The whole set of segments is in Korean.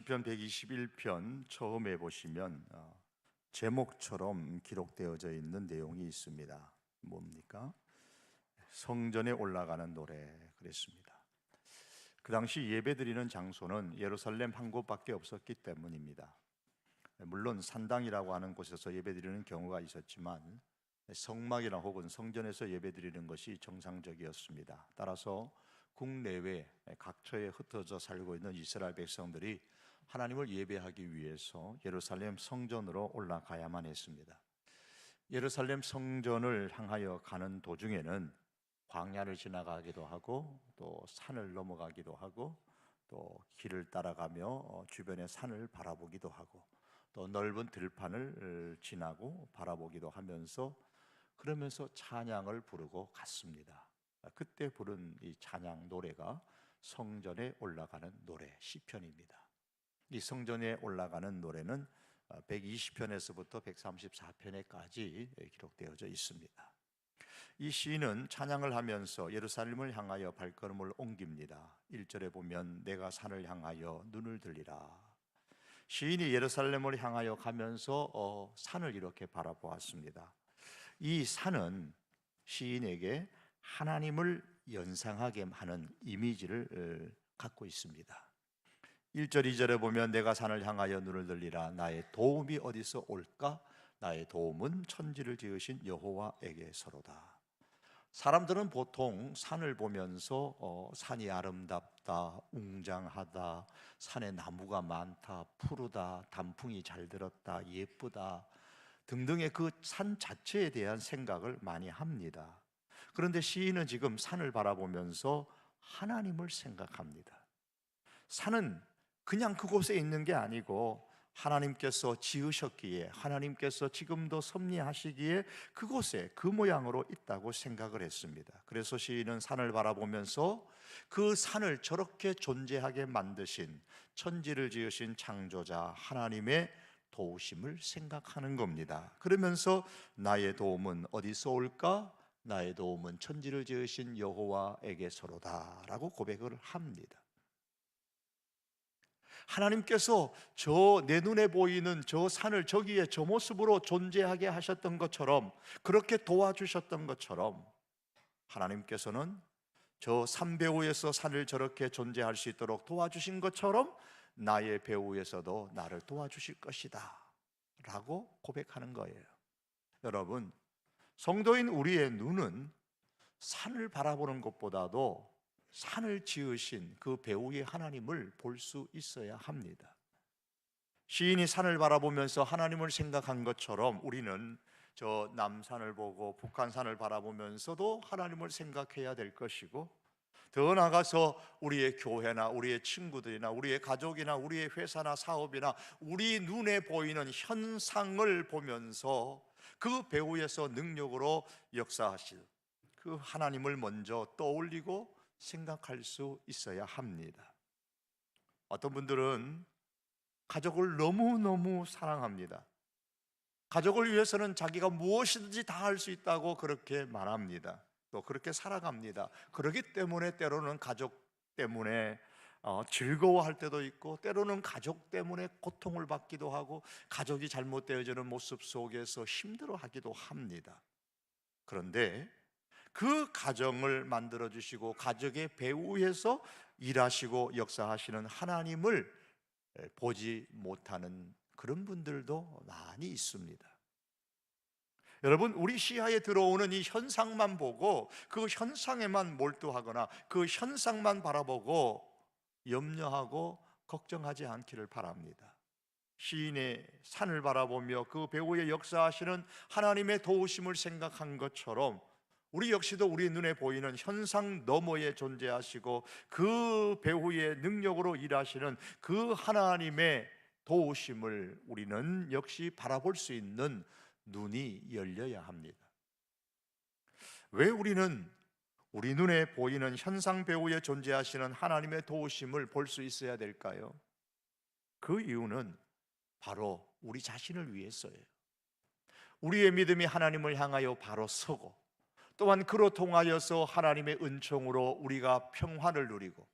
시편 121편 처음에 보시면 제목처럼 기록되어져 있는 내용이 있습니다. 뭡니까? 성전에 올라가는 노래 그랬습니다. 그 당시 예배드리는 장소는 예루살렘 한 곳밖에 없었기 때문입니다. 물론 산당이라고 하는 곳에서 예배드리는 경우가 있었지만 성막이나 혹은 성전에서 예배드리는 것이 정상적이었습니다. 따라서 국내외 각처에 흩어져 살고 있는 이스라엘 백성들이 하나님을 예배하기 위해서 예루살렘 성전으로 올라가야만 했습니다. 예루살렘 성전을 향하여 가는 도중에는 광야를 지나가기도 하고 또 산을 넘어가기도 하고 또 길을 따라가며 주변의 산을 바라보기도 하고 또 넓은 들판을 지나고 바라보기도 하면서 그러면서 찬양을 부르고 갔습니다. 그때 부른 이 찬양 노래가 성전에 올라가는 노래 시편입니다. 이 성전에 올라가는 노래는 120편에서부터 134편에까지 기록되어져 있습니다. 이 시인은 찬양을 하면서 예루살렘을 향하여 발걸음을 옮깁니다. 1절에 보면 내가 산을 향하여 눈을 들리라. 시인이 예루살렘을 향하여 가면서 산을 이렇게 바라보았습니다. 이 산은 시인에게 하나님을 연상하게 하는 이미지를 갖고 있습니다. 1절, 2절에 보면 내가 산을 향하여 눈을 들리라. 나의 도움이 어디서 올까? 나의 도움은 천지를 지으신 여호와에게서로다. 사람들은 보통 산을 보면서 산이 아름답다, 웅장하다, 산에 나무가 많다, 푸르다, 단풍이 잘 들었다, 예쁘다 등등의 그 산 자체에 대한 생각을 많이 합니다. 그런데 시인은 지금 산을 바라보면서 하나님을 생각합니다. 산은 그냥 그곳에 있는 게 아니고 하나님께서 지으셨기에, 하나님께서 지금도 섭리하시기에 그곳에 그 모양으로 있다고 생각을 했습니다. 그래서 시인은 산을 바라보면서 그 산을 저렇게 존재하게 만드신, 천지를 지으신 창조자 하나님의 도우심을 생각하는 겁니다. 그러면서 나의 도움은 어디서 올까? 나의 도움은 천지를 지으신 여호와에게서로다 라고 고백을 합니다. 하나님께서 저 내 눈에 보이는 저 산을 저기에 저 모습으로 존재하게 하셨던 것처럼, 그렇게 도와주셨던 것처럼 하나님께서는 저 산 배후에서 산을 저렇게 존재할 수 있도록 도와주신 것처럼 나의 배후에서도 나를 도와주실 것이다 라고 고백하는 거예요. 여러분, 성도인 우리의 눈은 산을 바라보는 것보다도 산을 지으신 그 배후의 하나님을 볼 수 있어야 합니다. 시인이 산을 바라보면서 하나님을 생각한 것처럼 우리는 저 남산을 보고 북한산을 바라보면서도 하나님을 생각해야 될 것이고, 더 나아가서 우리의 교회나 우리의 친구들이나 우리의 가족이나 우리의 회사나 사업이나 우리 눈에 보이는 현상을 보면서 그 배후에서 능력으로 역사하실 그 하나님을 먼저 떠올리고 생각할 수 있어야 합니다. 어떤 분들은 가족을 너무너무 사랑합니다. 가족을 위해서는 자기가 무엇이든지 다 할 수 있다고 그렇게 말합니다. 또 그렇게 살아갑니다. 그렇기 때문에 때로는 가족 때문에 즐거워할 때도 있고, 때로는 가족 때문에 고통을 받기도 하고, 가족이 잘못되어지는 모습 속에서 힘들어하기도 합니다. 그런데 그 가정을 만들어 주시고 가족의 배후에서 일하시고 역사하시는 하나님을 보지 못하는 그런 분들도 많이 있습니다. 여러분, 우리 시야에 들어오는 이 현상만 보고 그 현상에만 몰두하거나 그 현상만 바라보고 염려하고 걱정하지 않기를 바랍니다. 시인의 산을 바라보며 그 배후에 역사하시는 하나님의 도우심을 생각한 것처럼 우리 역시도 우리 눈에 보이는 현상 너머에 존재하시고 그 배후의 능력으로 일하시는 그 하나님의 도우심을 우리는 역시 바라볼 수 있는 눈이 열려야 합니다. 왜 우리는 우리 눈에 보이는 현상 배후에 존재하시는 하나님의 도우심을 볼 수 있어야 될까요? 그 이유는 바로 우리 자신을 위해서예요. 우리의 믿음이 하나님을 향하여 바로 서고, 또한 그로 통하여서 하나님의 은총으로 우리가 평화를 누리고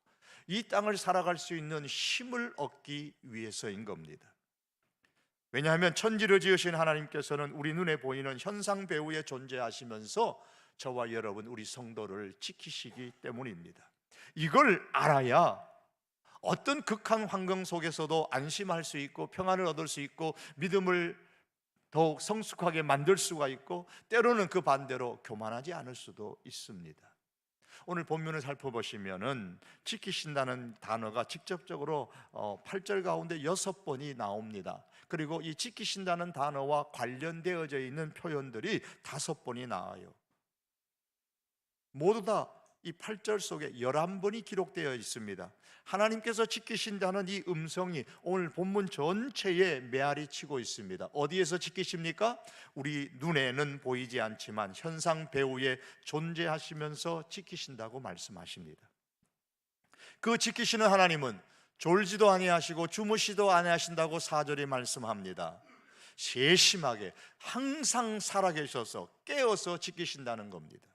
이 땅을 살아갈 수 있는 힘을 얻기 위해서인 겁니다. 왜냐하면 천지를 지으신 하나님께서는 우리 눈에 보이는 현상 배후에 존재하시면서 저와 여러분, 우리 성도를 지키시기 때문입니다. 이걸 알아야 어떤 극한 환경 속에서도 안심할 수 있고 평안을 얻을 수 있고 믿음을 더욱 성숙하게 만들 수가 있고, 때로는 그 반대로 교만하지 않을 수도 있습니다. 오늘 본문을 살펴보시면은 지키신다는 단어가 직접적으로 8절 가운데 6번이 나옵니다. 그리고 이 지키신다는 단어와 관련되어져 있는 표현들이 5번이 나와요. 모두 다 이 8절 속에 11번이 기록되어 있습니다. 하나님께서 지키신다는 이 음성이 오늘 본문 전체에 메아리 치고 있습니다. 어디에서 지키십니까? 우리 눈에는 보이지 않지만 현상 배후에 존재하시면서 지키신다고 말씀하십니다. 그 지키시는 하나님은 졸지도 아니하시고 주무시도 아니하신다고 4절에 말씀합니다. 세심하게 항상 살아계셔서 깨어서 지키신다는 겁니다.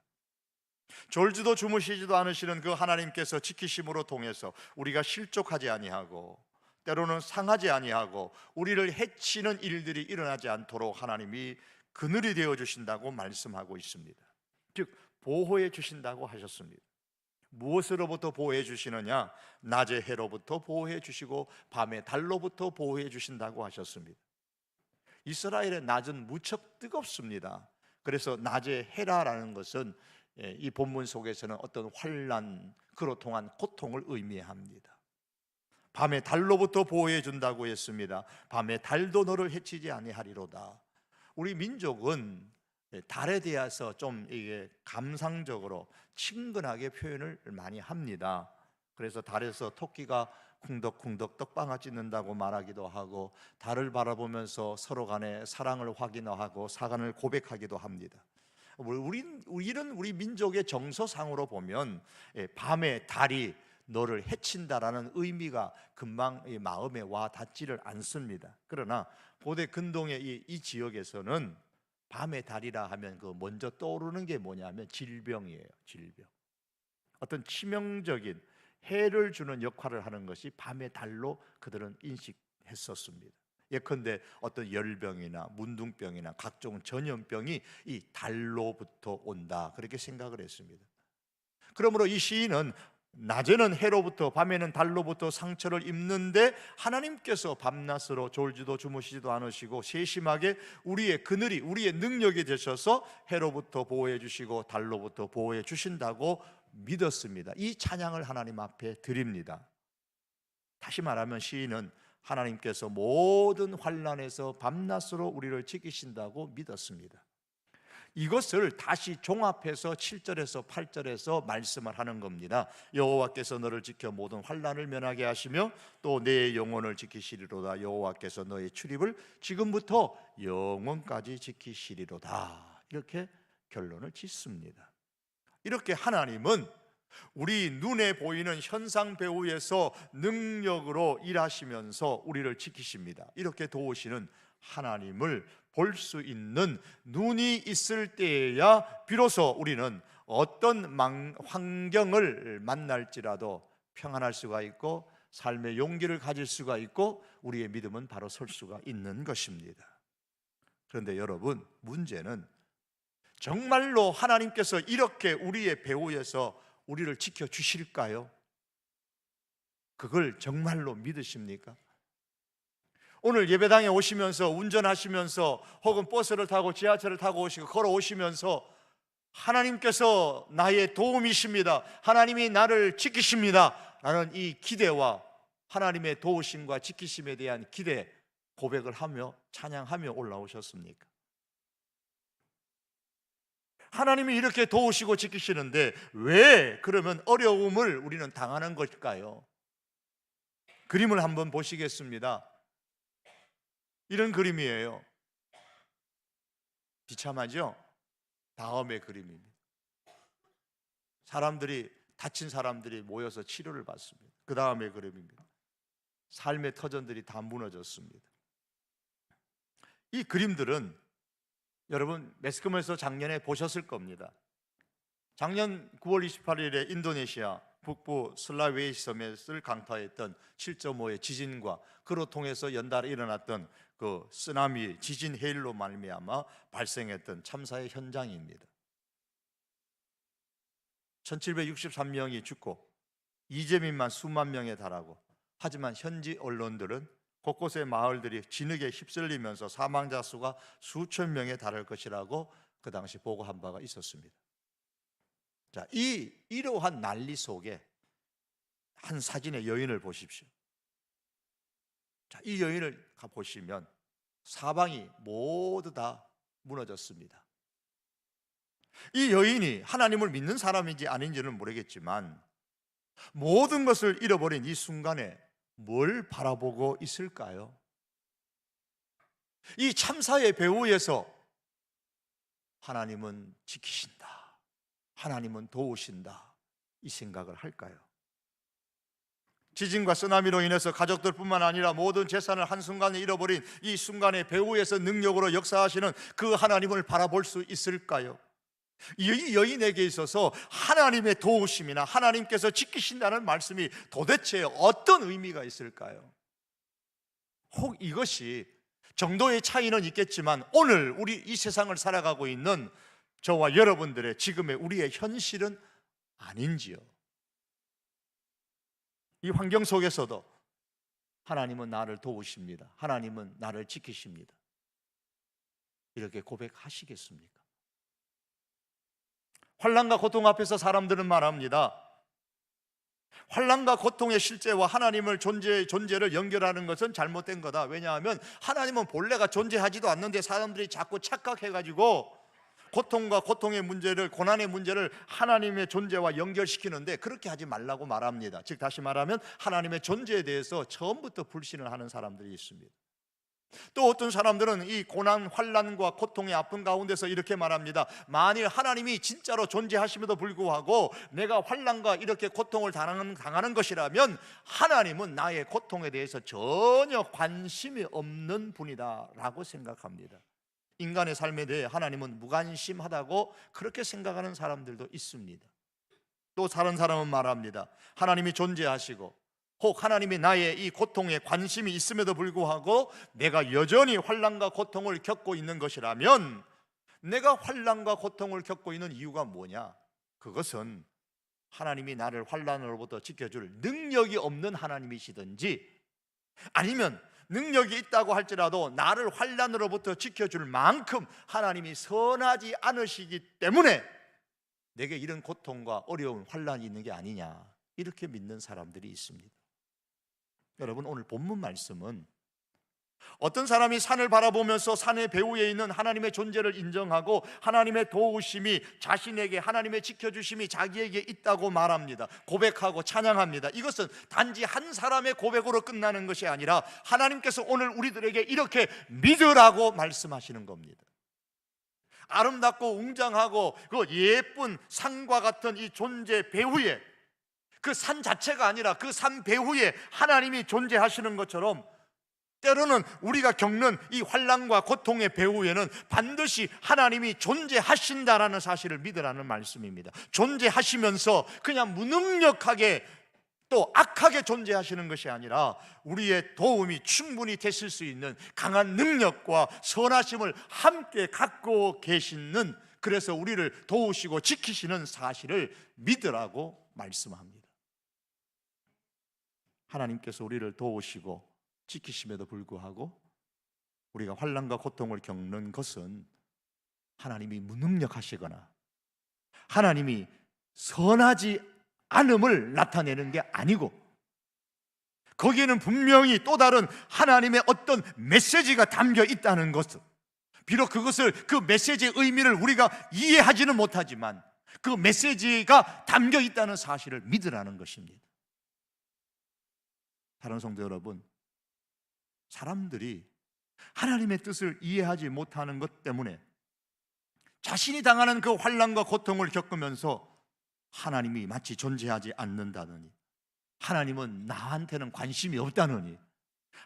졸지도 주무시지도 않으시는 그 하나님께서 지키심으로 통해서 우리가 실족하지 아니하고 때로는 상하지 아니하고 우리를 해치는 일들이 일어나지 않도록 하나님이 그늘이 되어 주신다고 말씀하고 있습니다. 즉 보호해 주신다고 하셨습니다. 무엇으로부터 보호해 주시느냐? 낮의 해로부터 보호해 주시고 밤의 달로부터 보호해 주신다고 하셨습니다. 이스라엘의 낮은 무척 뜨겁습니다. 그래서 낮의 해라라는 것은 이 본문 속에서는 어떤 환난, 그로 통한 고통을 의미합니다. 밤의 달로부터 보호해 준다고 했습니다. 밤의 달도 너를 해치지 아니하리로다. 우리 민족은 달에 대해서 좀 이게 감상적으로 친근하게 표현을 많이 합니다. 그래서 달에서 토끼가 쿵덕쿵덕 떡방아 찢는다고 말하기도 하고, 달을 바라보면서 서로 간에 사랑을 확인하고 사랑을 고백하기도 합니다. 우리는 우리 민족의 정서상으로 보면 밤에 달이 너를 해친다라는 의미가 금방 마음에 와 닿지를 않습니다. 그러나 고대 근동의 이 지역에서는 밤의 달이라 하면 그 먼저 떠오르는 게 뭐냐면 질병이에요. 질병. 어떤 치명적인 해를 주는 역할을 하는 것이 밤의 달로 그들은 인식했었습니다. 예컨대 어떤 열병이나 문둥병이나 각종 전염병이 이 달로부터 온다, 그렇게 생각을 했습니다. 그러므로 이 시인은 낮에는 해로부터 밤에는 달로부터 상처를 입는데 하나님께서 밤낮으로 졸지도 주무시지도 않으시고 세심하게 우리의 그늘이, 우리의 능력이 되셔서 해로부터 보호해 주시고 달로부터 보호해 주신다고 믿었습니다. 이 찬양을 하나님 앞에 드립니다. 다시 말하면 시인은 하나님께서 모든 환난에서 밤낮으로 우리를 지키신다고 믿었습니다. 이것을 다시 종합해서 7절에서 8절에서 말씀을 하는 겁니다. 여호와께서 너를 지켜 모든 환난을 면하게 하시며 또 내 영혼을 지키시리로다. 여호와께서 너의 출입을 지금부터 영원까지 지키시리로다. 이렇게 결론을 짓습니다. 이렇게 하나님은 우리 눈에 보이는 현상 배후에서 능력으로 일하시면서 우리를 지키십니다. 이렇게 도우시는 하나님을 볼 수 있는 눈이 있을 때에야 비로소 우리는 어떤 환경을 만날지라도 평안할 수가 있고 삶의 용기를 가질 수가 있고 우리의 믿음은 바로 설 수가 있는 것입니다. 그런데 여러분, 문제는 정말로 하나님께서 이렇게 우리의 배후에서 우리를 지켜주실까요? 그걸 정말로 믿으십니까? 오늘 예배당에 오시면서 운전하시면서 혹은 버스를 타고 지하철을 타고 오시고 걸어오시면서 하나님께서 나의 도움이십니다, 하나님이 나를 지키십니다 라는 이 기대와 하나님의 도우심과 지키심에 대한 기대 고백을 하며 찬양하며 올라오셨습니까? 하나님이 이렇게 도우시고 지키시는데 왜 그러면 어려움을 우리는 당하는 것일까요? 그림을 한번 보시겠습니다. 이런 그림이에요. 비참하죠? 다음의 그림입니다. 다친 사람들이 모여서 치료를 받습니다. 그 다음의 그림입니다. 삶의 터전들이 다 무너졌습니다. 이 그림들은 여러분 매스컴에서 작년에 보셨을 겁니다. 작년 9월 28일에 인도네시아 북부 슬라웨시 섬을 강타했던 7.5의 지진과 그로 통해서 연달아 일어났던 그 쓰나미, 지진 해일로 말미암아 발생했던 참사의 현장입니다. 1763명이 죽고 이재민만 수만 명에 달하고, 하지만 현지 언론들은 곳곳의 마을들이 진흙에 휩쓸리면서 사망자 수가 수천 명에 달할 것이라고 그 당시 보고한 바가 있었습니다. 자, 이러한 난리 속에 한 사진의 여인을 보십시오. 자, 이 여인을 보시면 사방이 모두 다 무너졌습니다. 이 여인이 하나님을 믿는 사람인지 아닌지는 모르겠지만 모든 것을 잃어버린 이 순간에 뭘 바라보고 있을까요? 이 참사의 배후에서 하나님은 지키신다, 하나님은 도우신다, 이 생각을 할까요? 지진과 쓰나미로 인해서 가족들뿐만 아니라 모든 재산을 한순간에 잃어버린 이 순간의 배후에서 능력으로 역사하시는 그 하나님을 바라볼 수 있을까요? 이 여인에게 있어서 하나님의 도우심이나 하나님께서 지키신다는 말씀이 도대체 어떤 의미가 있을까요? 혹 이것이 정도의 차이는 있겠지만 오늘 우리 이 세상을 살아가고 있는 저와 여러분들의 지금의 우리의 현실은 아닌지요? 이 환경 속에서도 하나님은 나를 도우십니다, 하나님은 나를 지키십니다, 이렇게 고백하시겠습니까? 환난과 고통 앞에서 사람들은 말합니다. 환난과 고통의 실제와 하나님을 존재를 연결하는 것은 잘못된 거다. 왜냐하면 하나님은 본래가 존재하지도 않는데 사람들이 자꾸 착각해가지고 고통과 고통의 문제를, 고난의 문제를 하나님의 존재와 연결시키는데, 그렇게 하지 말라고 말합니다. 즉 다시 말하면 하나님의 존재에 대해서 처음부터 불신을 하는 사람들이 있습니다. 또 어떤 사람들은 이 고난, 환난과 고통의 아픔 가운데서 이렇게 말합니다. 만일 하나님이 진짜로 존재하심에도 불구하고 내가 환난과 이렇게 고통을 당하는 것이라면 하나님은 나의 고통에 대해서 전혀 관심이 없는 분이다 라고 생각합니다. 인간의 삶에 대해 하나님은 무관심하다고 그렇게 생각하는 사람들도 있습니다. 또 다른 사람은 말합니다. 하나님이 존재하시고 혹 하나님이 나의 이 고통에 관심이 있음에도 불구하고 내가 여전히 환난과 고통을 겪고 있는 것이라면, 내가 환난과 고통을 겪고 있는 이유가 뭐냐? 그것은 하나님이 나를 환난으로부터 지켜줄 능력이 없는 하나님이시든지, 아니면 능력이 있다고 할지라도 나를 환난으로부터 지켜줄 만큼 하나님이 선하지 않으시기 때문에 내게 이런 고통과 어려운 환난이 있는 게 아니냐, 이렇게 믿는 사람들이 있습니다. 여러분, 오늘 본문 말씀은 어떤 사람이 산을 바라보면서 산의 배후에 있는 하나님의 존재를 인정하고 하나님의 도우심이 자신에게, 하나님의 지켜주심이 자기에게 있다고 말합니다. 고백하고 찬양합니다. 이것은 단지 한 사람의 고백으로 끝나는 것이 아니라 하나님께서 오늘 우리들에게 이렇게 믿으라고 말씀하시는 겁니다. 아름답고 웅장하고 그 예쁜 산과 같은 이 존재 배후에, 그 산 자체가 아니라 그 산 배후에 하나님이 존재하시는 것처럼 때로는 우리가 겪는 이 환난과 고통의 배후에는 반드시 하나님이 존재하신다라는 사실을 믿으라는 말씀입니다. 존재하시면서 그냥 무능력하게 또 악하게 존재하시는 것이 아니라 우리의 도움이 충분히 되실 수 있는 강한 능력과 선하심을 함께 갖고 계시는, 그래서 우리를 도우시고 지키시는 사실을 믿으라고 말씀합니다. 하나님께서 우리를 도우시고 지키심에도 불구하고 우리가 환난과 고통을 겪는 것은 하나님이 무능력하시거나 하나님이 선하지 않음을 나타내는 게 아니고, 거기에는 분명히 또 다른 하나님의 어떤 메시지가 담겨 있다는 것을, 비록 그 메시지의 의미를 우리가 이해하지는 못하지만 그 메시지가 담겨 있다는 사실을 믿으라는 것입니다. 사랑하는 성도 여러분, 사람들이 하나님의 뜻을 이해하지 못하는 것 때문에 자신이 당하는 그 환난과 고통을 겪으면서 하나님이 마치 존재하지 않는다느니, 하나님은 나한테는 관심이 없다느니,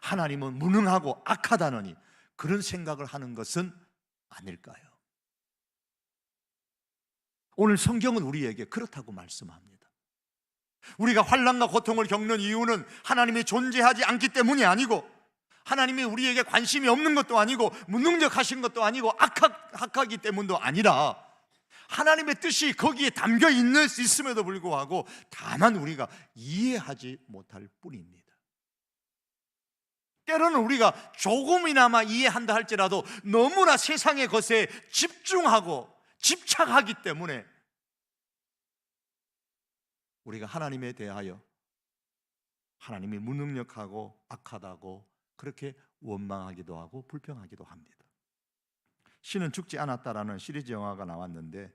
하나님은 무능하고 악하다느니 그런 생각을 하는 것은 아닐까요? 오늘 성경은 우리에게 그렇다고 말씀합니다. 우리가 환난과 고통을 겪는 이유는 하나님이 존재하지 않기 때문이 아니고, 하나님이 우리에게 관심이 없는 것도 아니고, 무능력하신 것도 아니고, 악하기 때문도 아니라 하나님의 뜻이 거기에 담겨 있음에도 불구하고 다만 우리가 이해하지 못할 뿐입니다. 때로는 우리가 조금이나마 이해한다 할지라도 너무나 세상의 것에 집중하고 집착하기 때문에 우리가 하나님에 대하여 하나님이 무능력하고 악하다고 그렇게 원망하기도 하고 불평하기도 합니다. 신은 죽지 않았다라는 시리즈 영화가 나왔는데,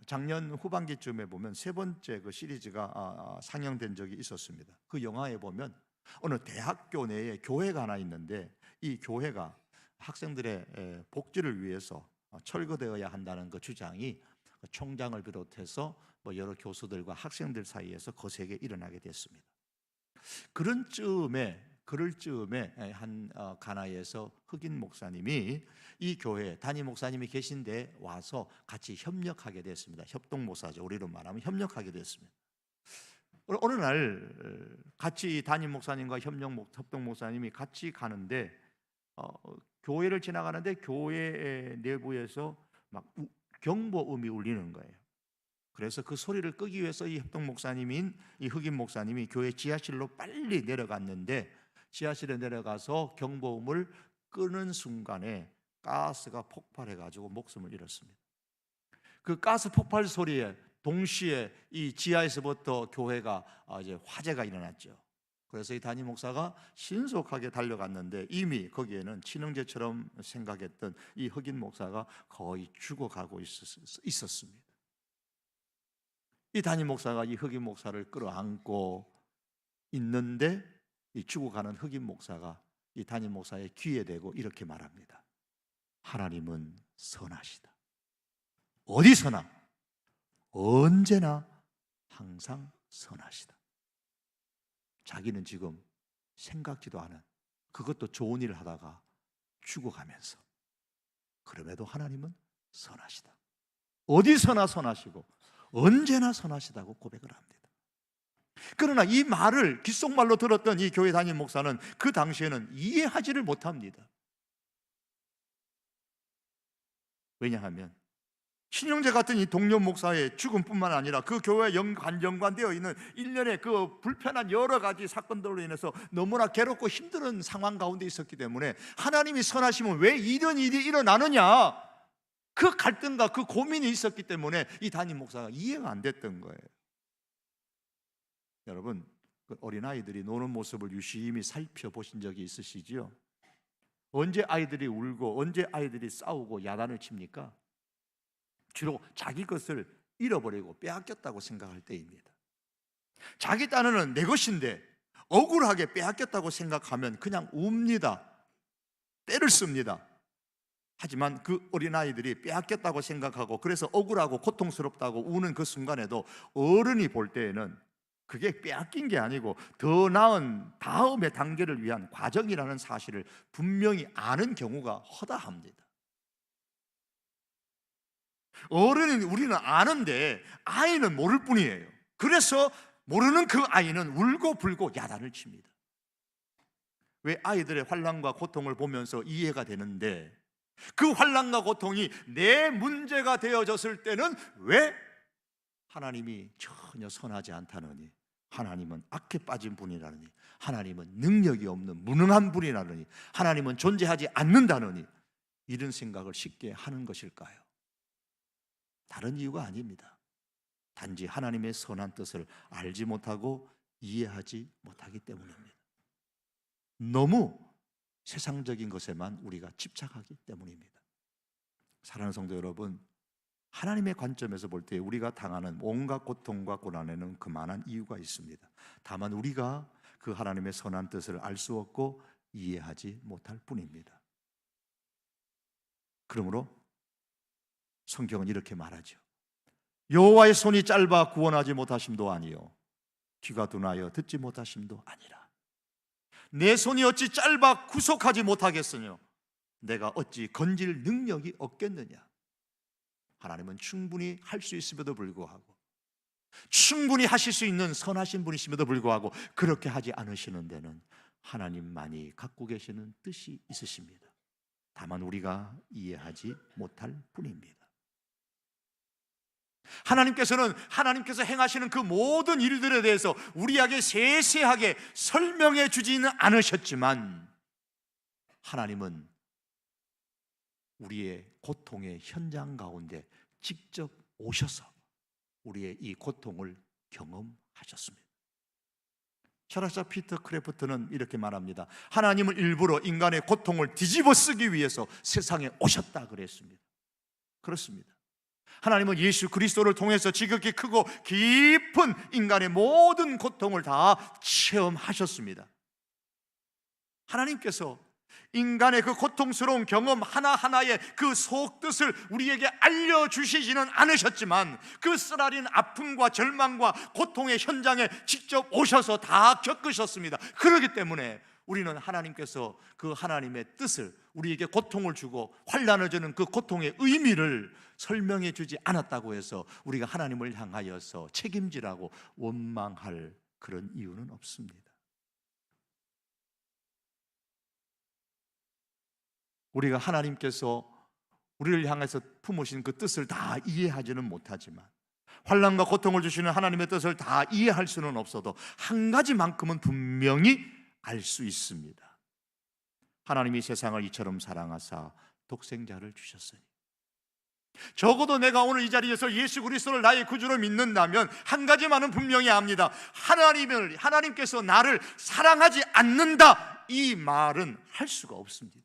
작년 후반기쯤에 보면 세 번째 그 시리즈가 상영된 적이 있었습니다. 그 영화에 보면 어느 대학교 내에 교회가 하나 있는데, 이 교회가 학생들의 복지를 위해서 철거되어야 한다는 그 주장이 총장을 비롯해서 여러 교수들과 학생들 사이에서 거세게 일어나게 됐습니다. 그럴 즈음에 한 가나에서 흑인 목사님이 이 교회 담임 목사님이 계신데 와서 같이 협력하게 됐습니다. 협동목사죠. 우리로 말하면 협력하게 됐습니다. 어느 날 같이 담임 목사님과 협동 목사님이 같이 가는데 교회를 지나가는데 교회 내부에서 막 경보음이 울리는 거예요. 그래서 그 소리를 끄기 위해서 이 협동 목사님인 이 흑인 목사님이 교회 지하실로 빨리 내려갔는데, 지하실에 내려가서 경보음을 끄는 순간에 가스가 폭발해 가지고 목숨을 잃었습니다. 그 가스 폭발 소리에 동시에 이 지하에서부터 교회가 이제 화재가 일어났죠. 그래서 이 담임 목사가 신속하게 달려갔는데 이미 거기에는 친형제처럼 생각했던 이 흑인 목사가 거의 죽어가고 있었습니다. 이 담임 목사가 이 흑인 목사를 끌어안고 있는데, 이 죽어가는 흑인 목사가 이 담임 목사의 귀에 대고 이렇게 말합니다. 하나님은 선하시다. 어디서나 언제나 항상 선하시다. 자기는 지금 생각지도 않은, 그것도 좋은 일을 하다가 죽어가면서, 그럼에도 하나님은 선하시다. 어디서나 선하시고 언제나 선하시다고 고백을 합니다. 그러나 이 말을 귓속말로 들었던 이 교회 담임 목사는 그 당시에는 이해하지를 못합니다. 왜냐하면 신영재 같은 이 동료 목사의 죽음뿐만 아니라 그 교회에 연관되어 있는 일련의 그 불편한 여러 가지 사건들로 인해서 너무나 괴롭고 힘든 상황 가운데 있었기 때문에 하나님이 선하시면 왜 이런 일이 일어나느냐, 그 갈등과 그 고민이 있었기 때문에 이 담임 목사가 이해가 안 됐던 거예요. 여러분, 그 어린아이들이 노는 모습을 유심히 살펴보신 적이 있으시지요? 언제 아이들이 울고 언제 아이들이 싸우고 야단을 칩니까? 주로 자기 것을 잃어버리고 빼앗겼다고 생각할 때입니다. 자기 딴에는 내 것인데 억울하게 빼앗겼다고 생각하면 그냥 웁니다. 때를 씁니다. 하지만 그 어린아이들이 빼앗겼다고 생각하고 그래서 억울하고 고통스럽다고 우는 그 순간에도 어른이 볼 때에는 그게 빼앗긴 게 아니고 더 나은 다음의 단계를 위한 과정이라는 사실을 분명히 아는 경우가 허다합니다. 어른인 우리는 아는데 아이는 모를 뿐이에요. 그래서 모르는 그 아이는 울고 불고 야단을 칩니다. 왜? 아이들의 환난과 고통을 보면서 이해가 되는데, 그 환난과 고통이 내 문제가 되어졌을 때는 왜 하나님이 전혀 선하지 않다느니, 하나님은 악에 빠진 분이라느니, 하나님은 능력이 없는 무능한 분이라느니, 하나님은 존재하지 않는다느니, 이런 생각을 쉽게 하는 것일까요? 다른 이유가 아닙니다. 단지 하나님의 선한 뜻을 알지 못하고 이해하지 못하기 때문입니다. 너무 세상적인 것에만 우리가 집착하기 때문입니다. 사랑하는 성도 여러분, 하나님의 관점에서 볼 때 우리가 당하는 온갖 고통과 고난에는 그만한 이유가 있습니다. 다만 우리가 그 하나님의 선한 뜻을 알 수 없고 이해하지 못할 뿐입니다. 그러므로 성경은 이렇게 말하죠. 여호와의 손이 짧아 구원하지 못하심도 아니요 귀가 둔하여 듣지 못하심도 아니라. 내 손이 어찌 짧아 구속하지 못하겠으뇨 내가 어찌 건질 능력이 없겠느냐. 하나님은 충분히 할 수 있음에도 불구하고 충분히 하실 수 있는 선하신 분이심에도 불구하고 그렇게 하지 않으시는 데는 하나님만이 갖고 계시는 뜻이 있으십니다. 다만 우리가 이해하지 못할 뿐입니다. 하나님께서 행하시는 그 모든 일들에 대해서 우리에게 세세하게 설명해 주지는 않으셨지만, 하나님은 우리의 고통의 현장 가운데 직접 오셔서 우리의 이 고통을 경험하셨습니다. 철학자 피터 크래프트는 이렇게 말합니다. 하나님은 일부러 인간의 고통을 뒤집어 쓰기 위해서 세상에 오셨다 그랬습니다. 그렇습니다. 하나님은 예수 그리스도를 통해서 지극히 크고 깊은 인간의 모든 고통을 다 체험하셨습니다. 하나님께서 인간의 그 고통스러운 경험 하나하나의 그 속뜻을 우리에게 알려주시지는 않으셨지만, 그 쓰라린 아픔과 절망과 고통의 현장에 직접 오셔서 다 겪으셨습니다. 그렇기 때문에 우리는 하나님께서 그 하나님의 뜻을, 우리에게 고통을 주고 환난을 주는 그 고통의 의미를 설명해 주지 않았다고 해서 우리가 하나님을 향하여서 책임지라고 원망할 그런 이유는 없습니다. 우리가 하나님께서 우리를 향해서 품으신 그 뜻을 다 이해하지는 못하지만, 환난과 고통을 주시는 하나님의 뜻을 다 이해할 수는 없어도 한 가지만큼은 분명히 알 수 있습니다. 하나님이 세상을 이처럼 사랑하사 독생자를 주셨으니, 적어도 내가 오늘 이 자리에서 예수 그리스도를 나의 구주로 믿는다면 한 가지만은 분명히 압니다. 하나님께서 나를 사랑하지 않는다, 이 말은 할 수가 없습니다.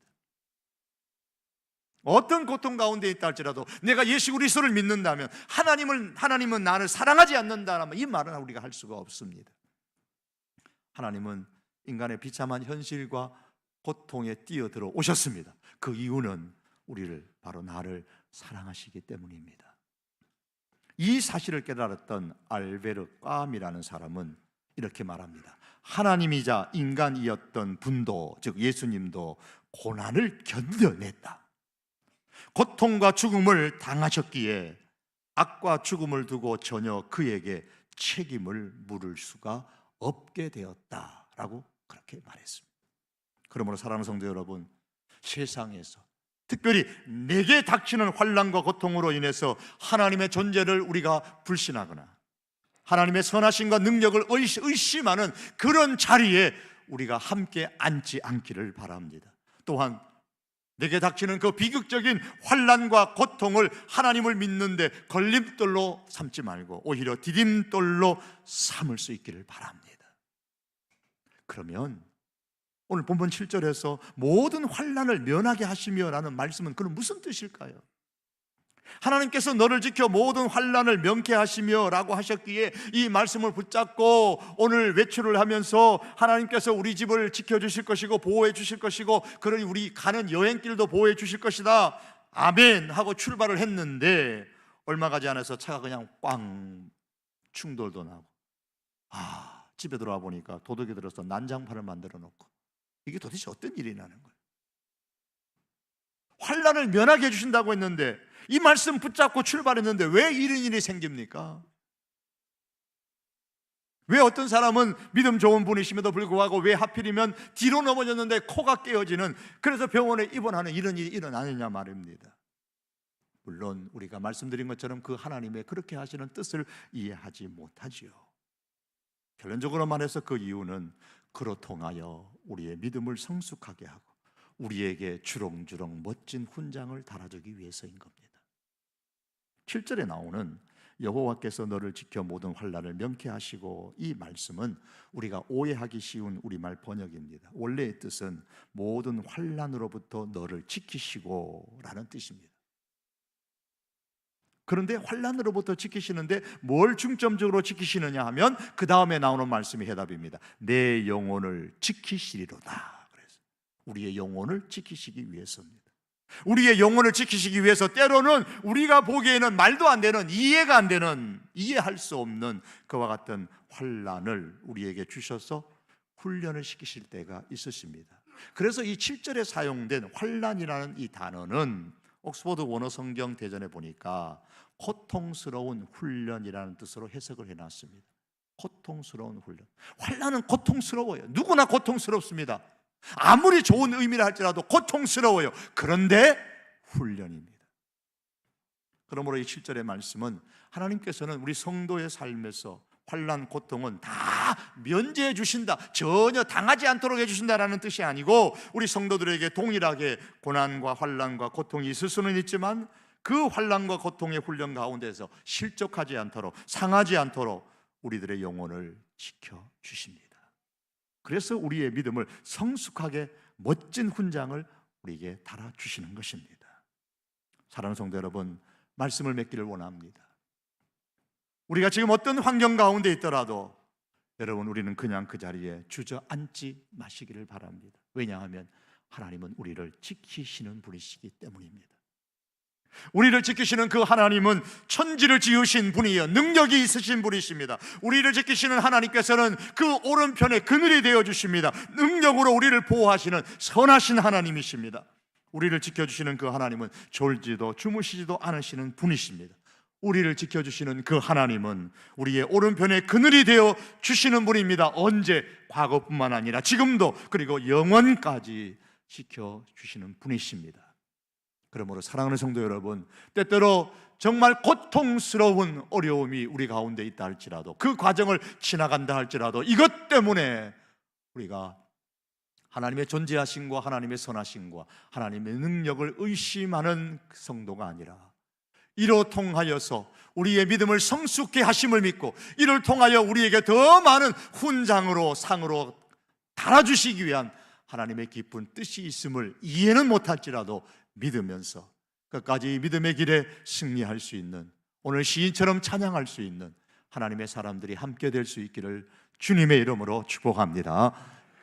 어떤 고통 가운데 있다 할지라도 내가 예수 그리스도를 믿는다면, 하나님은 나를 사랑하지 않는다라면 이 말은 우리가 할 수가 없습니다. 하나님은 인간의 비참한 현실과 고통에 뛰어들어 오셨습니다. 그 이유는 바로 나를 사랑하시기 때문입니다. 이 사실을 깨달았던 알베르 꽈미라는 사람은 이렇게 말합니다. 하나님이자 인간이었던 분도, 즉 예수님도 고난을 견뎌냈다. 고통과 죽음을 당하셨기에 악과 죽음을 두고 전혀 그에게 책임을 물을 수가 없게 되었다라고 그렇게 말했습니다. 그러므로 사랑하는 성도 여러분, 세상에서 특별히 내게 닥치는 환난과 고통으로 인해서 하나님의 존재를 우리가 불신하거나 하나님의 선하심과 능력을 의심하는 그런 자리에 우리가 함께 앉지 않기를 바랍니다. 또한 내게 닥치는 그 비극적인 환난과 고통을 하나님을 믿는데 걸림돌로 삼지 말고 오히려 디딤돌로 삼을 수 있기를 바랍니다. 그러면 오늘 본문 7절에서 모든 환난을 면하게 하시며 라는 말씀은 그럼 무슨 뜻일까요? 하나님께서 너를 지켜 모든 환난을 면케 하시며 라고 하셨기에 이 말씀을 붙잡고 오늘 외출을 하면서 하나님께서 우리 집을 지켜주실 것이고 보호해 주실 것이고, 그러니 우리 가는 여행길도 보호해 주실 것이다, 아멘 하고 출발을 했는데 얼마 가지 않아서 차가 그냥 꽝 충돌도 나고, 집에 들어와 보니까 도둑이 들어서 난장판을 만들어 놓고, 이게 도대체 어떤 일이라는 거예요? 환난을 면하게 해주신다고 했는데, 이 말씀 붙잡고 출발했는데 왜 이런 일이 생깁니까? 왜 어떤 사람은 믿음 좋은 분이심에도 불구하고 왜 하필이면 뒤로 넘어졌는데 코가 깨어지는, 그래서 병원에 입원하는 이런 일이 일어나느냐 말입니다. 물론 우리가 말씀드린 것처럼 그 하나님의 그렇게 하시는 뜻을 이해하지 못하지요. 결론적으로 말해서 그 이유는 그로 통하여 우리의 믿음을 성숙하게 하고 우리에게 주렁주렁 멋진 훈장을 달아주기 위해서인 겁니다. 7절에 나오는 여호와께서 너를 지켜 모든 환난을 명쾌하시고, 이 말씀은 우리가 오해하기 쉬운 우리말 번역입니다. 원래의 뜻은 모든 환난으로부터 너를 지키시고 라는 뜻입니다. 그런데 환난으로부터 지키시는데 뭘 중점적으로 지키시느냐 하면 그 다음에 나오는 말씀이 해답입니다. 내 영혼을 지키시리로다. 그래서 우리의 영혼을 지키시기 위해서입니다. 우리의 영혼을 지키시기 위해서 때로는 우리가 보기에는 말도 안 되는, 이해가 안 되는, 이해할 수 없는 그와 같은 환난을 우리에게 주셔서 훈련을 시키실 때가 있으십니다. 그래서 이 7절에 사용된 환난이라는 이 단어는 옥스퍼드 원어 성경 대전에 보니까 고통스러운 훈련이라는 뜻으로 해석을 해놨습니다. 고통스러운 훈련. 환난은 고통스러워요. 누구나 고통스럽습니다. 아무리 좋은 의미라 할지라도 고통스러워요. 그런데 훈련입니다. 그러므로 이 7절의 말씀은 하나님께서는 우리 성도의 삶에서 환난, 고통은 다 면제해 주신다, 전혀 당하지 않도록 해주신다라는 뜻이 아니고, 우리 성도들에게 동일하게 고난과 환난과 고통이 있을 수는 있지만 그 환난과 고통의 훈련 가운데서 실족하지 않도록, 상하지 않도록 우리들의 영혼을 지켜주십니다. 그래서 우리의 믿음을 성숙하게 멋진 훈장을 우리에게 달아주시는 것입니다. 사랑하는 성도 여러분, 말씀을 맺기를 원합니다. 우리가 지금 어떤 환경 가운데 있더라도 여러분, 우리는 그냥 그 자리에 주저앉지 마시기를 바랍니다. 왜냐하면 하나님은 우리를 지키시는 분이시기 때문입니다. 우리를 지키시는 그 하나님은 천지를 지으신 분이요, 능력이 있으신 분이십니다. 우리를 지키시는 하나님께서는 그 오른편에 그늘이 되어주십니다. 능력으로 우리를 보호하시는 선하신 하나님이십니다. 우리를 지켜주시는 그 하나님은 졸지도 주무시지도 않으시는 분이십니다. 우리를 지켜주시는 그 하나님은 우리의 오른편에 그늘이 되어 주시는 분입니다. 언제? 과거뿐만 아니라 지금도, 그리고 영원까지 지켜주시는 분이십니다. 그러므로 사랑하는 성도 여러분, 때때로 정말 고통스러운 어려움이 우리 가운데 있다 할지라도, 그 과정을 지나간다 할지라도, 이것 때문에 우리가 하나님의 존재하심과 하나님의 선하심과 하나님의 능력을 의심하는 성도가 아니라, 이로 통하여서 우리의 믿음을 성숙케 하심을 믿고, 이를 통하여 우리에게 더 많은 훈장으로, 상으로 달아주시기 위한 하나님의 깊은 뜻이 있음을 이해는 못할지라도 믿으면서 끝까지 믿음의 길에 승리할 수 있는, 오늘 시인처럼 찬양할 수 있는 하나님의 사람들이 함께 될 수 있기를 주님의 이름으로 축복합니다.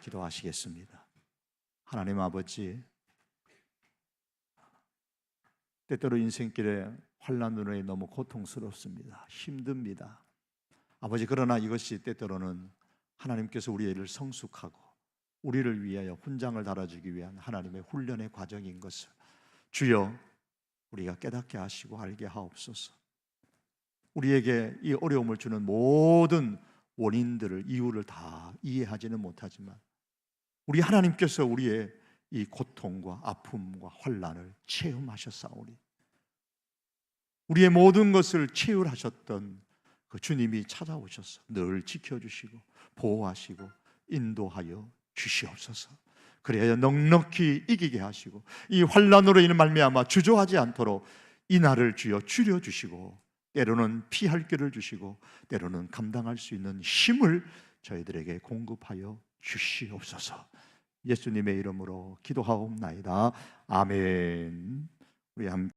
기도하시겠습니다. 하나님 아버지, 때때로 인생길에 환난으로 너무 고통스럽습니다. 힘듭니다. 아버지, 그러나 이것이 때때로는 하나님께서 우리를 성숙하고 우리를 위하여 훈장을 달아주기 위한 하나님의 훈련의 과정인 것을 주여 우리가 깨닫게 하시고 알게 하옵소서. 우리에게 이 어려움을 주는 모든 원인들을, 이유를 다 이해하지는 못하지만 우리 하나님께서 우리의 이 고통과 아픔과 환난을 체험하셨사오니, 우리의 모든 것을 체휼하셨던 그 주님이 찾아오셔서 늘 지켜주시고 보호하시고 인도하여 주시옵소서. 그래야 넉넉히 이기게 하시고 이 환난으로 인해 말미암아 주저하지 않도록 이 날을 주여 줄여주시고, 때로는 피할 길을 주시고 때로는 감당할 수 있는 힘을 저희들에게 공급하여 주시옵소서. 예수님의 이름으로 기도하옵나이다. 아멘. 우리 함께